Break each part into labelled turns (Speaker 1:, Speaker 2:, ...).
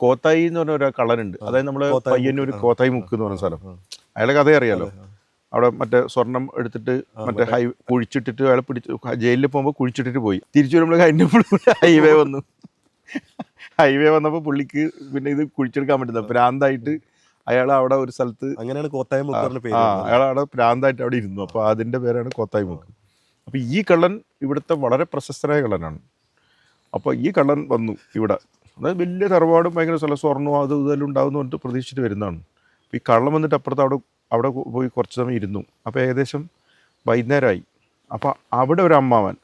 Speaker 1: കോത്തായി എന്ന് പറഞ്ഞ ഒരു കള്ളനുണ്ട്. അതായത് നമ്മള് പയ്യന്നൂർ കോത്തായി മുക്ക് എന്ന് പറഞ്ഞ സ്ഥലം. അയാളെ കഥ അറിയാലോ. അവിടെ മറ്റേ സ്വർണം എടുത്തിട്ട് മറ്റേ കുഴിച്ചിട്ടിട്ട് അയാളെ പിടിച്ച് ജയിലിൽ പോകുമ്പോൾ കുഴിച്ചിട്ടിട്ട് പോയി. തിരിച്ചു വരുമ്പോൾ കഴിഞ്ഞപ്പോൾ ഹൈവേ വന്നു. ഹൈവേ വന്നപ്പോൾ പുള്ളിക്ക് പിന്നെ ഇത് കുഴിച്ചെടുക്കാൻ പറ്റുന്ന ഭ്രാന്തായിട്ട് അയാൾ അവിടെ ഒരു സ്ഥലത്ത്,
Speaker 2: അങ്ങനെയാണ് കോത്തായി മുക്ക്.
Speaker 1: അയാൾ അവിടെ ഭ്രാന്തായിട്ട് അവിടെ ഇരുന്നു. അപ്പോൾ അതിൻ്റെ പേരാണ് കോത്തായി മുക്ക്. അപ്പോൾ ഈ കള്ളൻ ഇവിടുത്തെ വളരെ പ്രശസ്തനായ കള്ളനാണ്. അപ്പോൾ ഈ കള്ളൻ വന്നു ഇവിടെ. അതായത് വലിയ തറവാടും ഭയങ്കര സ്ഥലം, സ്വർണ്ണവും അത് ഇതെല്ലാം ഉണ്ടാകുന്ന പറഞ്ഞിട്ട് പ്രതീക്ഷിച്ചിട്ട് വരുന്നതാണ്. അപ്പോൾ ഈ കള്ളം വന്നിട്ട് അപ്പുറത്ത് അവിടെ പോയി കുറച്ച് സമയം ഇരുന്നു. അപ്പോൾ ഏകദേശം വൈകുന്നേരമായി. അപ്പോൾ അവിടെ ഒരു അമ്മാവൻ,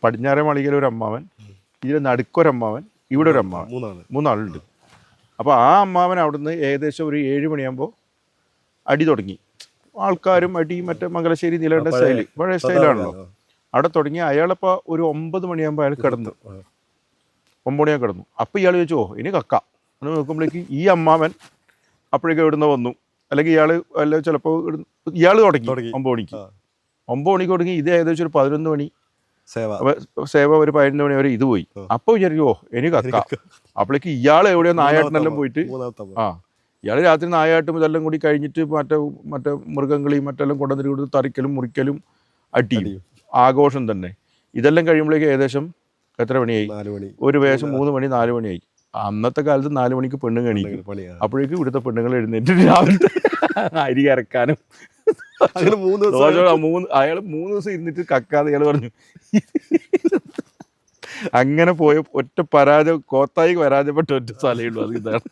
Speaker 1: പടിഞ്ഞാറേ മാളികയിലെ ഒരു അമ്മാവൻ, ഇതിൽ നടുക്കൊരമ്മാവൻ, ഇവിടെ ഒരു അമ്മാവൻ, മൂന്നാളുണ്ട്. അപ്പോൾ ആ അമ്മാവൻ അവിടുന്ന് ഏകദേശം ഒരു 7 മണിയാകുമ്പോൾ അടി തുടങ്ങി. ആൾക്കാരും അടി, മറ്റേ മംഗലശ്ശേരി നിലയുടെ സ്റ്റൈല്, പഴയ സ്റ്റൈലാണല്ലോ. അവിടെ തുടങ്ങി. അയാളിപ്പോൾ ഒരു 9 മണിയാകുമ്പോൾ അയാൾ കിടന്നു. 9 മണിയാകുമ്പോൾ കിടന്നു. അപ്പോൾ ഇയാൾ ചോദിച്ചോ ഇനി കക്ക എന്ന് നോക്കുമ്പോഴേക്ക് ഈ അമ്മാവൻ അപ്പോഴേക്കും ഇവിടുന്ന് വന്നു. അല്ലെങ്കിൽ ഇയാൾ അല്ല ചിലപ്പോൾ ഇയാൾ തുടങ്ങി 9 മണിക്ക്. 9 മണിക്ക് തുടങ്ങി. ഇത് ഏകദേശം ഒരു 11 മണി സേവ, ഒരു 11 മണി വരെ ഇത് പോയി. അപ്പോൾ വിചാരിക്കുമോ ഇനി കക്ക. അപ്പോഴേക്ക് ഇയാൾ എവിടെയോ നായാട്ടിനെല്ലാം പോയിട്ട്, ഇയാൾ രാത്രി നായാട്ടും ഇതെല്ലാം കൂടി കഴിഞ്ഞിട്ട് മറ്റേ മൃഗങ്ങളെയും മറ്റെല്ലാം കൊണ്ടുവന്നിട്ട് കൊടുത്ത് തറിക്കലും മുറിക്കലും അടിയും ആഘോഷം തന്നെ. ഇതെല്ലാം കഴിയുമ്പോഴേക്ക് ഏകദേശം എത്ര മണിയായി? ഒരു ഏകദേശം 3 മണി 4 മണിയായി. അന്നത്തെ കാലത്ത് 4 മണിക്ക് പെണ്ണുങ്ങൾ എണീക്കും. അപ്പോഴേക്കും ഇവിടുത്തെ പെണ്ണുങ്ങൾ എഴുന്നേറ്റ് രാവിലത്തെ അരി കറക്കാനും അയാൾ 3 ദിവസം ഇരുന്നിട്ട് കക്കാതെ ഇയാൾ പറഞ്ഞു. അങ്ങനെ പോയ ഒറ്റ കോത്തായി പരാജയപ്പെട്ട ഒറ്റ സ്ഥലമേ ഉള്ളൂ. അത് ഇതാണ്.